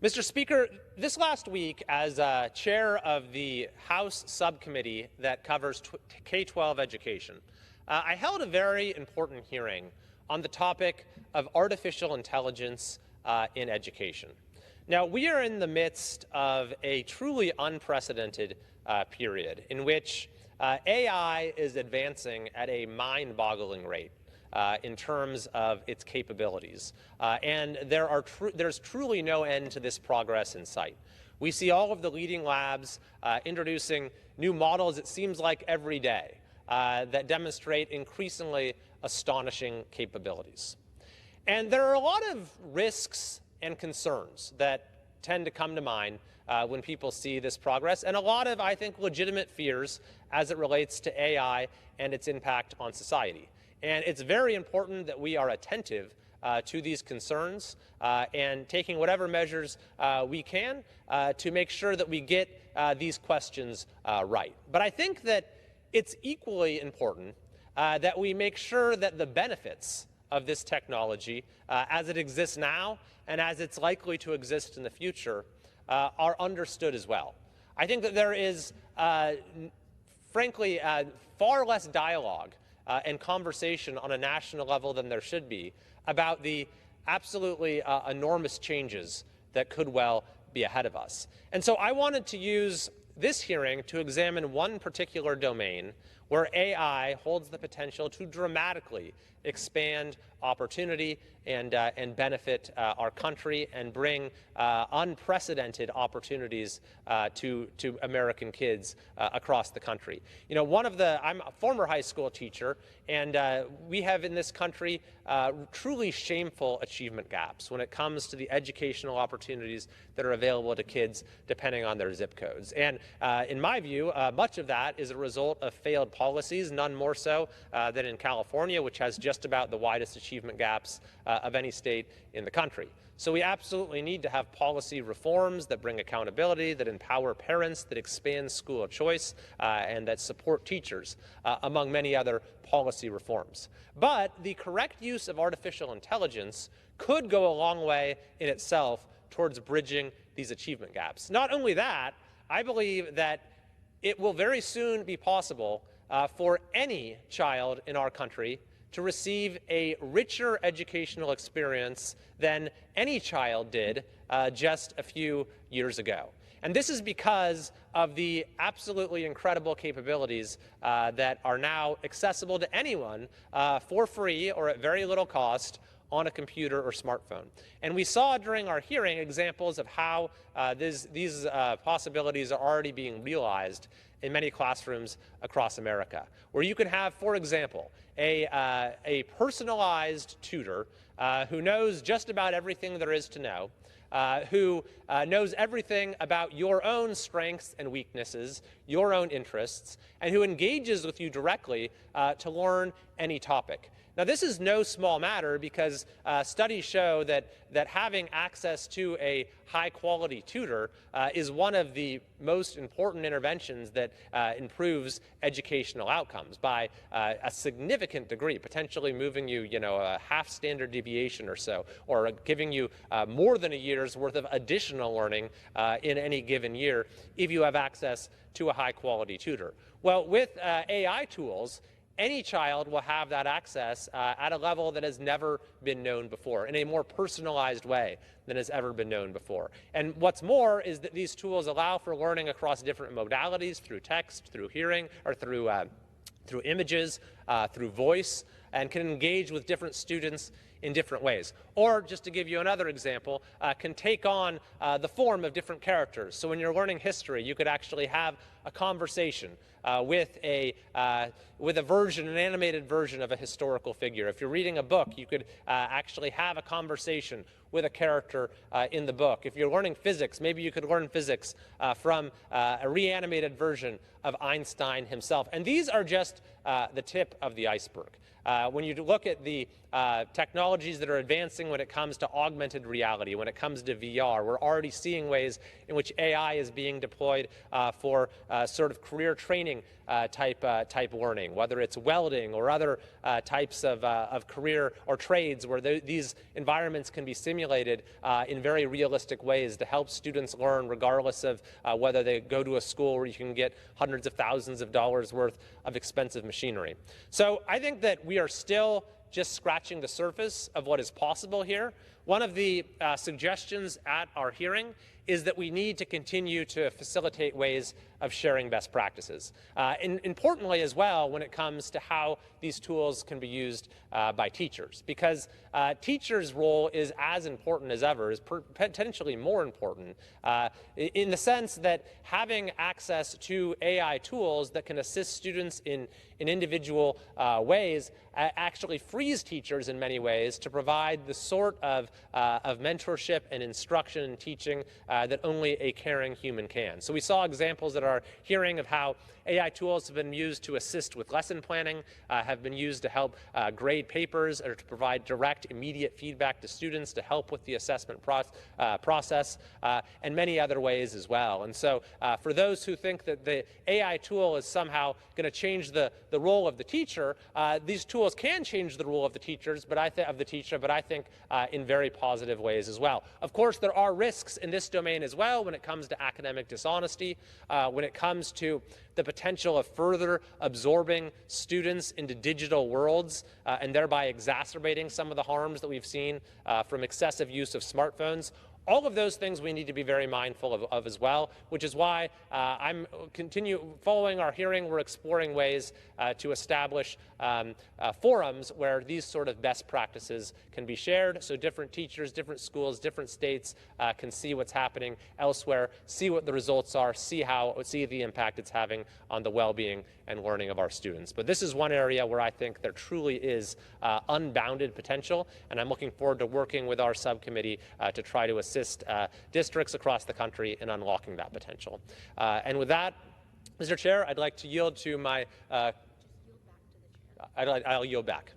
Mr. Speaker, this last week, as chair of the House subcommittee that covers K-12 education, I held a very important hearing on the topic of artificial intelligence in education. Now, we are in the midst of a truly unprecedented period in which AI is advancing at a mind-boggling rate. In terms of its capabilities. And there's truly no end to this progress in sight. We see all of the leading labs introducing new models, it seems like every day, that demonstrate increasingly astonishing capabilities. And there are a lot of risks and concerns that tend to come to mind when people see this progress, and a lot of, I think, legitimate fears as it relates to AI and its impact on society. And it's very important that we are attentive to these concerns and taking whatever measures we can to make sure that we get these questions right. But I think that it's equally important that we make sure that the benefits of this technology, as it exists now and as it's likely to exist in the future, are understood as well. I think that there is, frankly, far less dialogue and conversation on a national level than there should be about the absolutely enormous changes that could well be ahead of us. And so I wanted to use this hearing to examine one particular domain where AI holds the potential to dramatically expand opportunity and benefit our country and bring unprecedented opportunities to American kids across the country. You know, I'm a former high school teacher, and we have in this country truly shameful achievement gaps when it comes to the educational opportunities that are available to kids depending on their zip codes. And in my view, much of that is a result of failed policies, none more so than in California, which has just about the widest achievement gaps of any state in the country. So we absolutely need to have policy reforms that bring accountability, that empower parents, that expand school choice, and that support teachers, among many other policy reforms. But the correct use of artificial intelligence could go a long way in itself towards bridging these achievement gaps. Not only that, I believe that it will very soon be possible for any child in our country to receive a richer educational experience than any child did just a few years ago. And this is because of the absolutely incredible capabilities that are now accessible to anyone for free or at very little cost on a computer or smartphone. And we saw during our hearing examples of how these possibilities are already being realized in many classrooms across America, where you can have, for example, a personalized tutor who knows just about everything there is to know, who knows everything about your own strengths and weaknesses, your own interests, and who engages with you directly to learn any topic. Now, this is no small matter because studies show that having access to a high-quality tutor is one of the most important interventions that improves educational outcomes by a significant degree, potentially moving you, a half standard deviation or so, or giving you more than a year's worth of additional learning in any given year if you have access to a high-quality tutor. Well, with AI tools, any child will have that access at a level that has never been known before, in a more personalized way than has ever been known before. And what's more is that these tools allow for learning across different modalities, through text, through hearing, or through images, through voice, and can engage with different students in different ways. Or, just to give you another example, can take on the form of different characters. So when you're learning history, you could actually have a conversation with an animated version of a historical figure. If you're reading a book, you could actually have a conversation with a character in the book. If you're learning physics, maybe you could learn physics from a reanimated version of Einstein himself. And these are just the tip of the iceberg. When you look at the technologies that are advancing when it comes to augmented reality, when it comes to VR. We're already seeing ways in which AI is being deployed for sort of career training type learning, whether it's welding or other types of career or trades where these environments can be simulated in very realistic ways to help students learn regardless of whether they go to a school where you can get hundreds of thousands of dollars worth of expensive machinery. So I think that we are still just scratching the surface of what is possible here. One of the suggestions at our hearing is that we need to continue to facilitate ways of sharing best practices. And importantly as well, when it comes to how these tools can be used by teachers, because teachers' role is as important as ever, is potentially more important, in the sense that having access to AI tools that can assist students in individual ways actually frees teachers in many ways to provide the sort of mentorship and instruction and teaching that only a caring human can. So we saw examples at our hearing of how AI tools have been used to assist with lesson planning, have been used to help grade papers or to provide direct, immediate feedback to students to help with the assessment process, and many other ways as well. And so for those who think that the AI tool is somehow going to change the role of the teacher, these tools can change the role of the teachers, but I think in very positive ways as well. Of course, there are risks in this domain as well when it comes to academic dishonesty, when it comes to the potential of further absorbing students into digital worlds and thereby exacerbating some of the harms that we've seen from excessive use of smartphones. All of those things we need to be very mindful of as well, which is why following our hearing, we're exploring ways to establish forums where these sort of best practices can be shared, so different teachers, different schools, different states can see what's happening elsewhere, see what the results are, see the impact it's having on the well-being and learning of our students. But this is one area where I think there truly is unbounded potential, and I'm looking forward to working with our subcommittee to try to assist districts across the country in unlocking that potential. And with that, Mr. Chair, I'd like to yield to my I'll yield back.